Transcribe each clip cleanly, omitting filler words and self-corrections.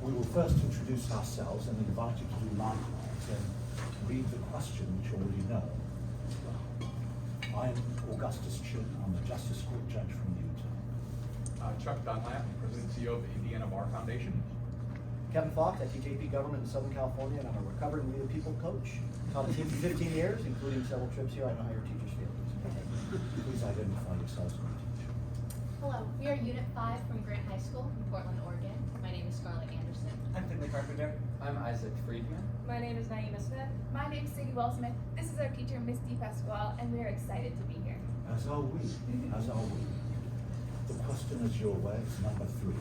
We will first introduce ourselves and invite you to do likewise and read the question which you already know. I am Augustus Chin. I'm a Justice Court judge from Utah. Chuck Dunlap, President and CEO of the Indiana Bar Foundation. Kevin Fox, I teach AP Government in Southern California, and I'm a recovering We the People coach. Taught a team for 15 years, including several trips here. I know how your teachers feel. Please identify yourselves and your teacher. Hello, we are Unit 5 from Grant High School in Portland, Oregon. My name is Scarlett Anderson. I'm Finley Carpenter. I'm Isaac Friedman. My name is Naima Smith. My name is Sadie Wellsmith. This is our teacher, Miss Dee Pasquale, and we are excited to be here. As are we. As are we. The question, as you're aware, is number 3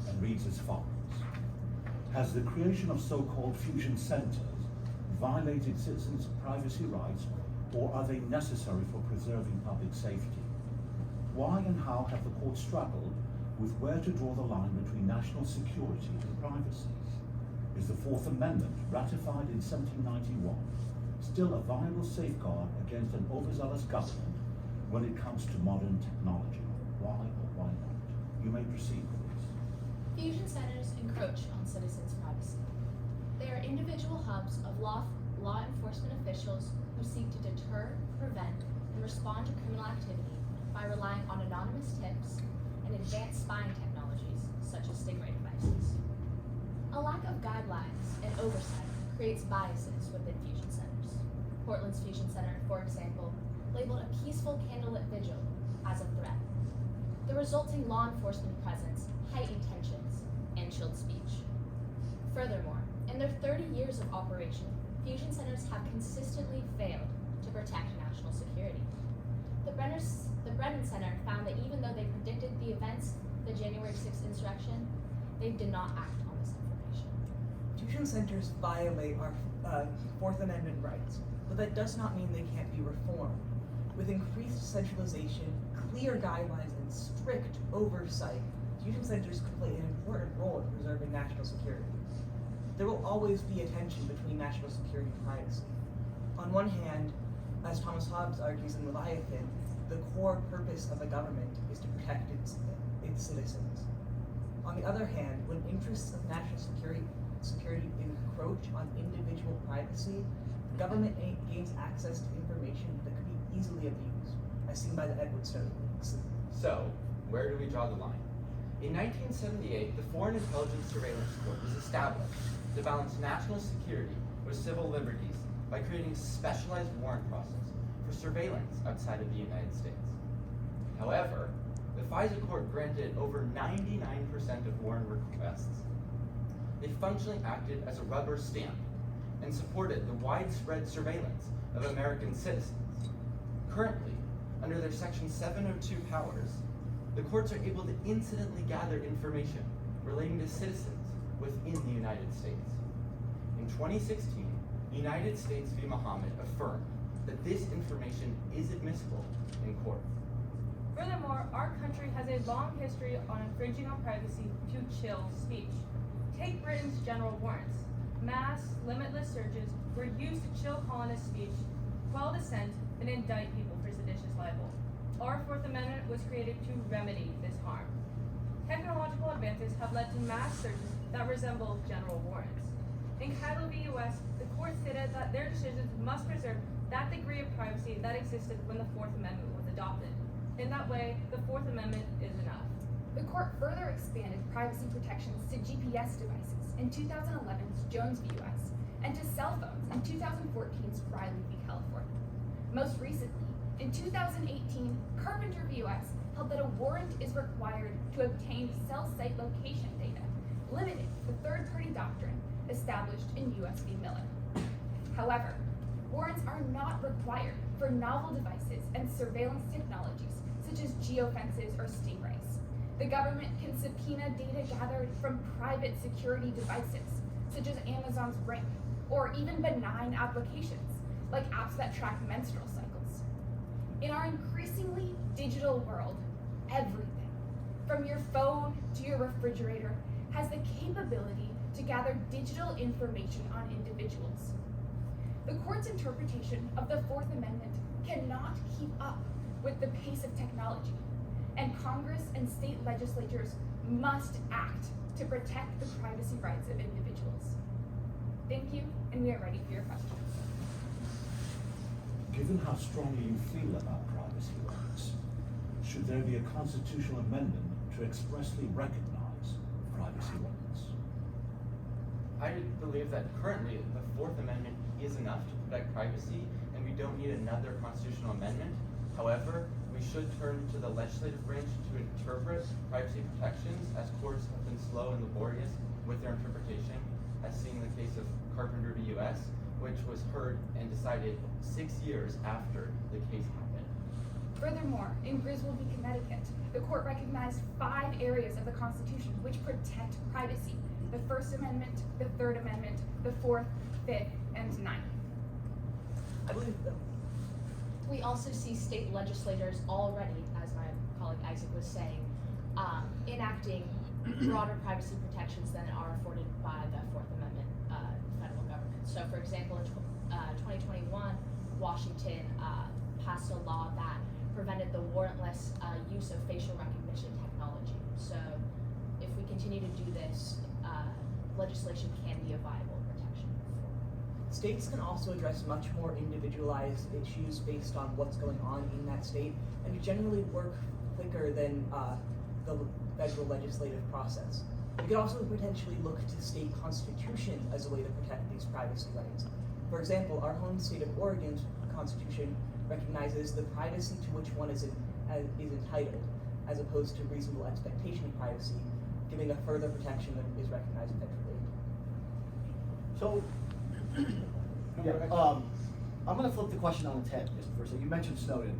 and reads as follows. Has the creation of so-called fusion centers violated citizens' privacy rights, or are they necessary for preserving public safety? Why and how have the court struggled with where to draw the line between national security and privacy? Is the Fourth Amendment, ratified in 1791, still a viable safeguard against an overzealous government when it comes to modern technology? Why or why not? You may proceed, please. Fusion centers encroach on citizens' privacy. They are individual hubs of law enforcement officials who seek to deter, prevent, and respond to criminal activity by relying on anonymous tips and advanced spying technologies such as stingray devices. A lack of guidelines and oversight creates biases within fusion centers. Portland's Fusion Center, for example, labeled a peaceful candlelit vigil as a threat. The resulting law enforcement presence heightened tensions and chilled speech. Furthermore, in their 30 years of operation, fusion centers have consistently failed to protect national security. The Brennan Center found that even though they predicted the events of the January 6th insurrection, they did not act on this information. Fusion centers violate our Fourth Amendment rights, but that does not mean they can't be reformed. With increased centralization, clear guidelines, and strict oversight, fusion centers can play an important role in preserving national security. There will always be a tension between national security and privacy. On one hand, as Thomas Hobbes argues in Leviathan, the core purpose of a government is to protect its citizens. On the other hand, when interests of national security encroach on individual privacy, the government gains access to information that could be easily abused, as seen by the Edward Snowden leaks. So, where do we draw the line? In 1978, the Foreign Intelligence Surveillance Court was established to balance national security with civil liberties by creating a specialized warrant process for surveillance outside of the United States. However, the FISA court granted over 99% of warrant requests. They functionally acted as a rubber stamp and supported the widespread surveillance of American citizens. Currently, under their Section 702 powers, the courts are able to incidentally gather information relating to citizens within the United States. In 2016, United States v. Muhammad affirmed that this information is admissible in court. Furthermore, our country has a long history on infringing on privacy to chill speech. Take Britain's general warrants. Mass, limitless searches were used to chill colonist speech, quell dissent, and indict people for seditious libel. Our Fourth Amendment was created to remedy this harm. Technological advances have led to mass searches that resemble general warrants. In Kyle v. US, the court stated that their decisions must preserve that degree of privacy that existed when the Fourth Amendment was adopted. In that way, the Fourth Amendment is enough. The court further expanded privacy protections to GPS devices in 2011's Jones v. US and to cell phones in 2014's Riley v. California. Most recently, in 2018, Carpenter v. US held that a warrant is required to obtain cell site location data, limiting the third-party doctrine established in US v. Miller. However, warrants are not required for novel devices and surveillance technologies such as geofences or stingrays. The government can subpoena data gathered from private security devices such as Amazon's Ring, or even benign applications like apps that track menstrual cycles. In our increasingly digital world, everything, from your phone to your refrigerator, has the capability to gather digital information on individuals. The court's interpretation of the Fourth Amendment cannot keep up with the pace of technology, and Congress and state legislatures must act to protect the privacy rights of individuals. Thank you, and we are ready for your questions. Given how strongly you feel about privacy rights, should there be a constitutional amendment to expressly recognize privacy rights? I believe that currently the Fourth Amendment is enough to protect privacy, and we don't need another constitutional amendment. However, we should turn to the legislative branch to interpret privacy protections, as courts have been slow and laborious with their interpretation, as seen in the case of Carpenter v. U.S., which was heard and decided 6 years after the case happened. Furthermore, in Griswold v. Connecticut, the court recognized 5 areas of the Constitution which protect privacy: the First Amendment, the Third Amendment, the Fourth, Fifth, and Ninth. I believe We also see state legislators already, as my colleague Isaac was saying, enacting broader privacy protections than are afforded by the Fourth Amendment federal government. So for example, in 2021, Washington passed a law that prevented the warrantless use of facial recognition technology. So if we continue to do this, legislation can be a viable protection. states can also address much more individualized issues based on what's going on in that state, and to generally work quicker than the federal legislative process. We could also potentially look to state constitutions as a way to protect these privacy rights. For example, our home state of Oregon's constitution recognizes the privacy to which one is entitled, as opposed to reasonable expectation of privacy, giving a further protection than is recognized federally. So, I'm going to flip the question on its head just for a second. You mentioned Snowden.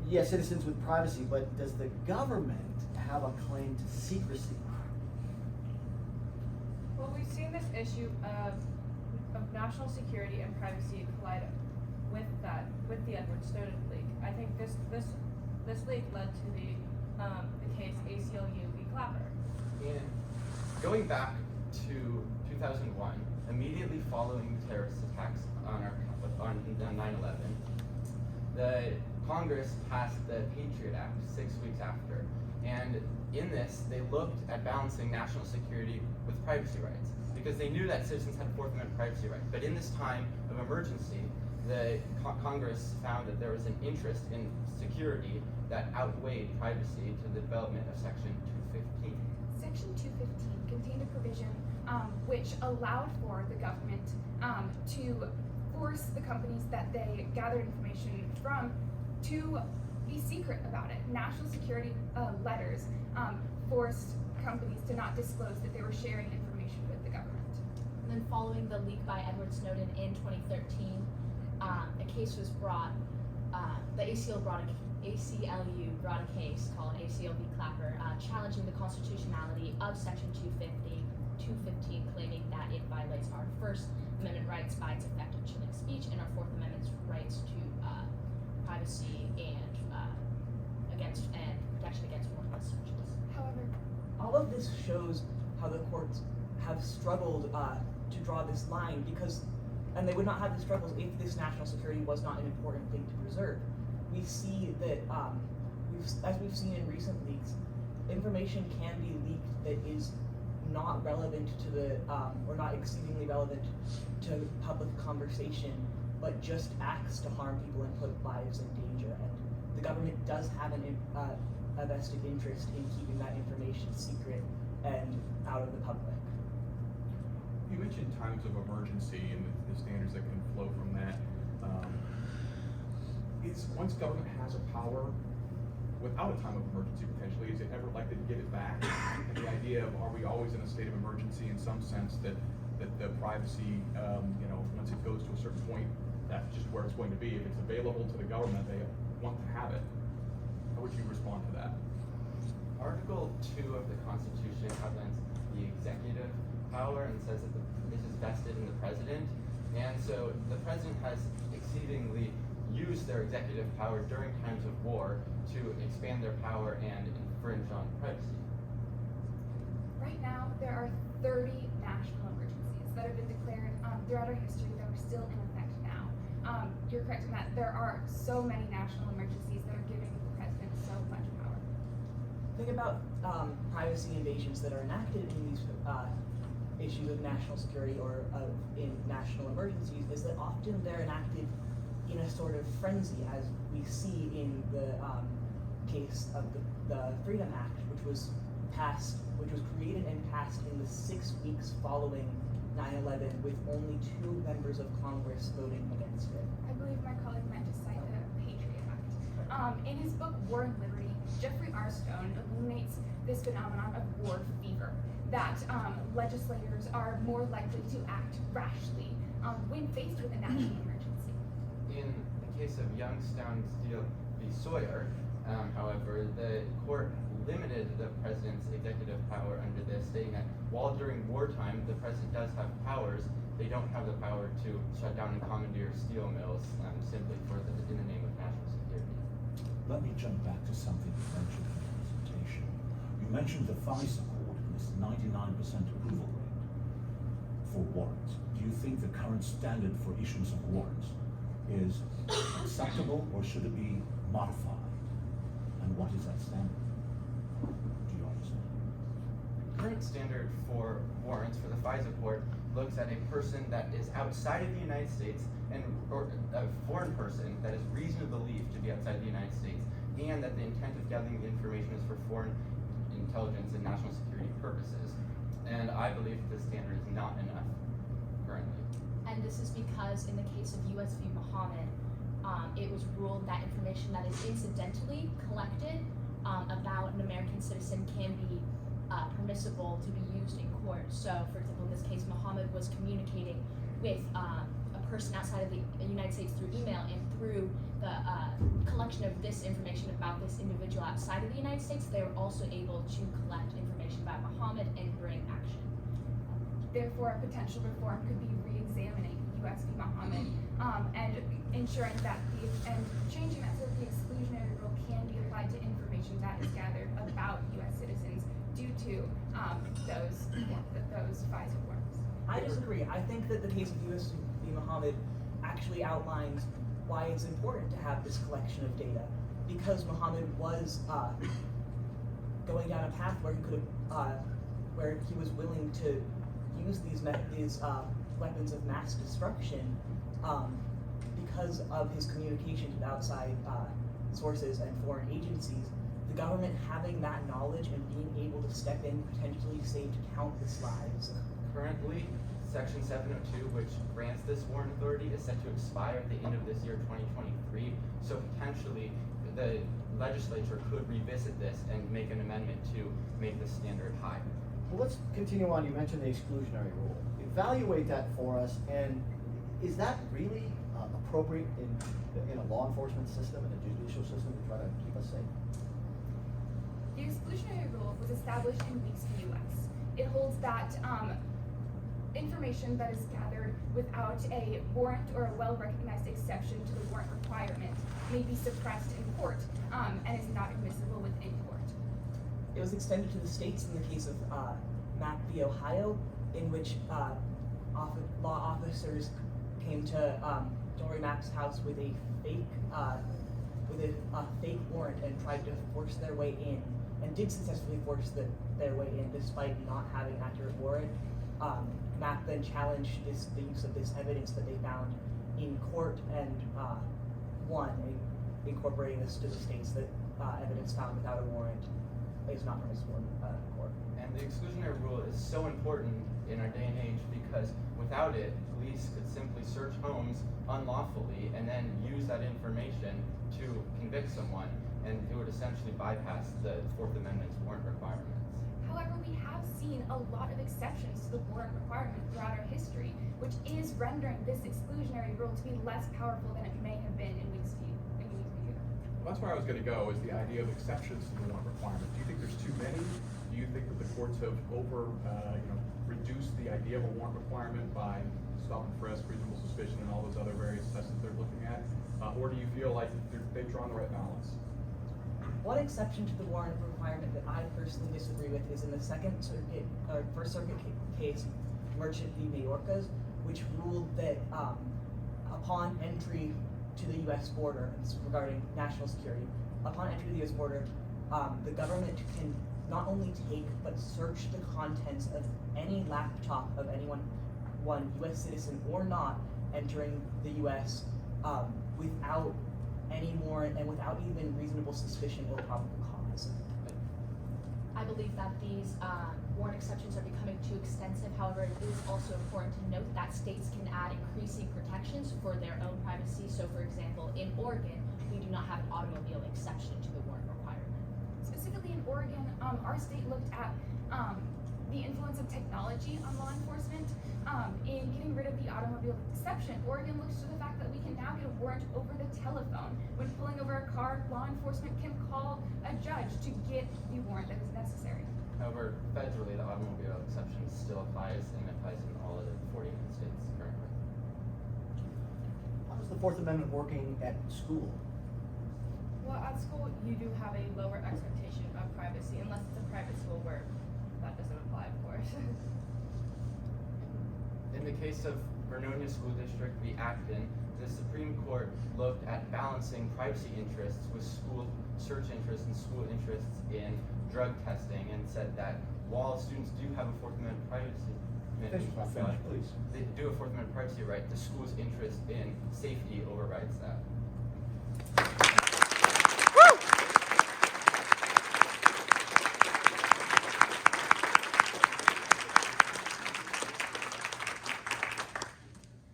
Yes, citizens with privacy, but does the government have a claim to secrecy? Well, we've seen this issue of national security and privacy collide with the Edward Snowden leak. I think this leak led to the case ACLU v. Clapper. And going back to 2001, immediately following the terrorist attacks on 9/11, the Congress passed the Patriot Act 6 weeks after, and in this they looked at balancing national security with privacy rights, because they knew that citizens had a Fourth Amendment privacy right. But in this time of emergency, the Congress found that there was an interest in security that outweighed privacy to the development of Section 215. Section 215 contained a provision which allowed for the government to force the companies that they gathered information from to be secret about it. National security letters forced companies to not disclose that they were sharing information with the government. And then following the leak by Edward Snowden in 2013, a case was brought, the ACLU brought a case called ACL v. Clapper, challenging the constitutionality of Section 215, claiming that it violates our First Amendment rights by its effect on chilling speech and our Fourth Amendment's rights to privacy and protection against warrantless searches. However, All of this shows how the courts have struggled to draw this line, and they would not have the struggles if this national security was not an important thing to preserve. We see that, as we've seen in recent leaks, information can be leaked that is not relevant to or not exceedingly relevant to public conversation, but just acts to harm people and put lives in danger. And the government does have a vested interest in keeping that information secret and out of the public. You mentioned times of emergency and the standards that can flow from that. Once government has a power without a time of emergency potentially, is it ever likely to give it back? And the idea of, are we always in a state of emergency in some sense that the privacy, once it goes to a certain point, that's just where it's going to be. If it's available to the government, they want to have it. How would you respond to that? Article 2 of the Constitution outlines the executive power and says that this is vested in the president. And so the president has exceedingly used their executive power during times of war to expand their power and infringe on privacy. right now there are 30 national emergencies that have been declared throughout our history that are still in effect now. You're correct in that there are so many national emergencies that are giving the president so much power. thing about privacy invasions that are enacted in these issues of national security or in national emergencies is that often they're enacted in a sort of frenzy, as we see in the case of the Freedom Act, which was created and passed in the 6 weeks following 9/11, with only 2 members of Congress voting against it. I believe my colleague meant to cite the Patriot Act. In his book War and Liberty, Jeffrey R. Stone illuminates this phenomenon of war fever, that legislators are more likely to act rashly when faced with a national emergency. In the case of Youngstown Steel v. Sawyer, however, the court limited the president's executive power under this, stating that while during wartime the president does have powers, they don't have the power to shut down and commandeer steel mills simply in the name of national security. Let me jump back to something you mentioned in your presentation. You mentioned the FISA court and its 99% approval rate for warrants. Do you think the current standard for issuance of warrants is acceptable, or should it be modified? And what is that standard? Do you understand? The current standard for warrants for the FISA court looks at a person that is outside of the United States or a foreign person that is reasonably believed to be outside the United States, and that the intent of gathering the information is for foreign intelligence and national security purposes. And I believe that this standard is not enough currently. And this is because in the case of US v. Muhammad, it was ruled that information that is incidentally collected about an American citizen can be permissible to be used in court. So, for example, in this case, Muhammad was communicating with a person outside of the United States through email, and through the collection of this information about this individual outside of the United States, they were also able to collect information about Muhammad and bring action. Therefore, a potential reform could be re-examining US v. Muhammad and ensuring that and changing that so that the exclusionary rule can be applied to information that is gathered about US citizens due to those FISA warrants. I disagree. I think that the case of US v. Muhammad actually outlines why it's important to have this collection of data, because Muhammad was going down a path where he could where he was willing to use these weapons of mass destruction because of his communication with outside sources and foreign agencies. The government having that knowledge and being able to step in potentially saved countless lives. Currently, Section 702, which grants this warrant authority, is set to expire at the end of this year, 2023. So potentially, the legislature could revisit this and make an amendment to make the standard higher. Well, let's continue on. You mentioned the exclusionary rule. Evaluate that for us, and is that really appropriate in a law enforcement system and a judicial system to try to keep us safe? The exclusionary rule was established in Weeks v. US. It holds that information that is gathered without a warrant or a well-recognized exception to the warrant requirement may be suppressed in court and is not admissible within court. It was extended to the states in the case of Mapp v. Ohio, in which law officers came to Dory Mapp's house with a fake warrant and tried to force their way in, and did successfully force their way in despite not having an accurate warrant. Mapp then challenged the use of this evidence that they found in court and won, incorporating this to the states that evidence found without a warrant is not permissible in court. And the exclusionary rule is so important in our day and age because without it, police could simply search homes unlawfully and then use that information to convict someone, and it would essentially bypass the Fourth Amendment's warrant requirements. However, we have seen a lot of exceptions to the warrant requirement throughout our history, which is rendering this exclusionary rule to be less powerful than it may have been in Weeks v. US. Well, that's where I was going to go, is the idea of exceptions to the warrant requirement. Do you think there's too many? Do you think that the courts have reduced the idea of a warrant requirement by stop and frisk, reasonable suspicion, and all those other various tests that they're looking at? Or do you feel like they've drawn the right balance? One exception to the warrant requirement that I personally disagree with is in the First Circuit case, Merchant v. Mayorkas, which ruled that upon entry to the U.S. border, regarding national security, upon entry to the U.S. border, the government can not only take but search the contents of any laptop of anyone, one U.S. citizen or not, entering the U.S. Without any warrant and without even reasonable suspicion or probable cause. I believe that these warrant exceptions are becoming too extensive. However, it is also important to note that states can add increasing protections for their own privacy. So, for example, in Oregon, we do not have an automobile exception to the warrant requirement. Specifically in Oregon, our state looked at the influence of technology on law enforcement. In getting rid of the automobile exception, Oregon looks to the fact that we can now get a warrant over the telephone. When pulling over a car, law enforcement can call a judge to get the warrant that is necessary. However, federally, the automobile exception still applies and applies in all of the 49 states currently. How is the Fourth Amendment working at school? Well, at school, you do have a lower expectation of privacy, unless it's a private school where that doesn't apply, of course. In the case of Vernonia School District v. Acton, the Supreme Court looked at balancing privacy interests with school search interests and school interests in drug testing, and said that while students do have a Fourth Amendment privacy, Finish, please. they do a Fourth Amendment privacy right, the school's interest in safety overrides that.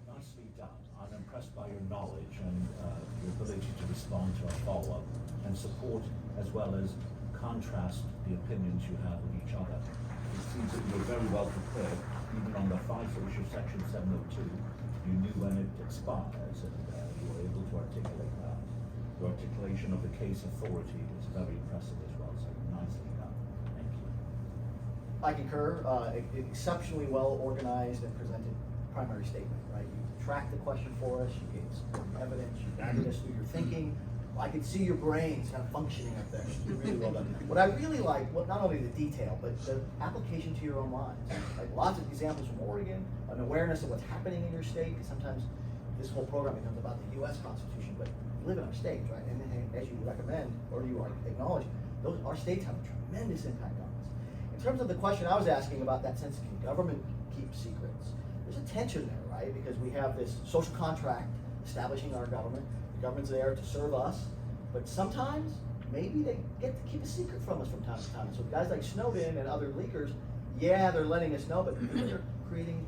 Nicely done. I'm impressed by your knowledge and your ability to respond to our follow-up and support, as well as contrast the opinions you have with each other. It seems that you're very well prepared, even on the FISA issue, Section 702. You knew when it expires, and you were able to articulate that. Your articulation of the case authority is very impressive as well, so nicely done. Thank you. I concur. Exceptionally well organized and presented primary statement, right? You tracked the question for us, you gave supporting evidence, you guided us through your thinking. I could see your brains kind of functioning up there. You're really well done. What I really like, well, not only the detail, but the application to your own lives. Like lots of examples from Oregon, an awareness of what's happening in your state, because sometimes this whole program becomes about the U.S. Constitution, but we live in our states, right? And as you recommend, or you acknowledge, our states have a tremendous impact on us. In terms of the question I was asking about that sense, can government keep secrets? There's a tension there, right? Because we have this social contract establishing our government. The government's there to serve us, but sometimes maybe they get to keep a secret from us from time to time. So guys like Snowden and other leakers, yeah, they're letting us know, but they're creating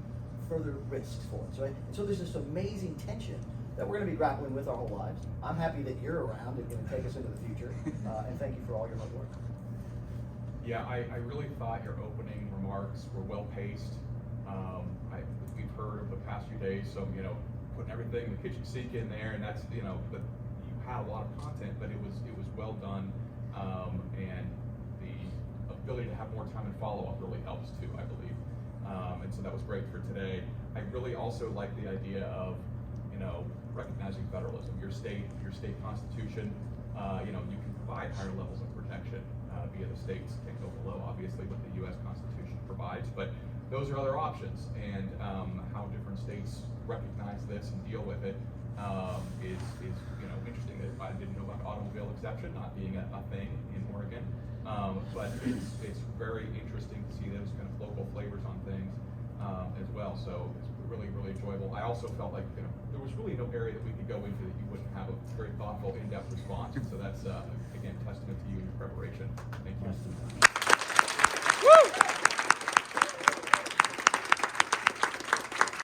further risks for us, right? And so there's this amazing tension that we're going to be grappling with our whole lives. I'm happy that you're around and going to take us into the future, and thank you for all your hard work. Yeah, I really thought your opening remarks were well paced. We've heard of the past few days, so putting everything in the kitchen sink in there, and that's but you had a lot of content, but it was well done, and the ability to have more time and follow up really helps too, I believe, and so that was great for today. I really also like the idea of recognizing federalism. Your state constitution, you can provide higher levels of protection via the states. Can't go below, obviously, what the U.S. Constitution provides, but those are other options, and how different states recognize this and deal with it is interesting. That I didn't know about automobile exception not being a thing in Oregon, but it's very interesting to see those kind of local flavors on things as well. So it's really enjoyable. I also felt like there was really no area that we could go into that you wouldn't have a very thoughtful, in-depth response. So that's again testament to you and your preparation. Thank you.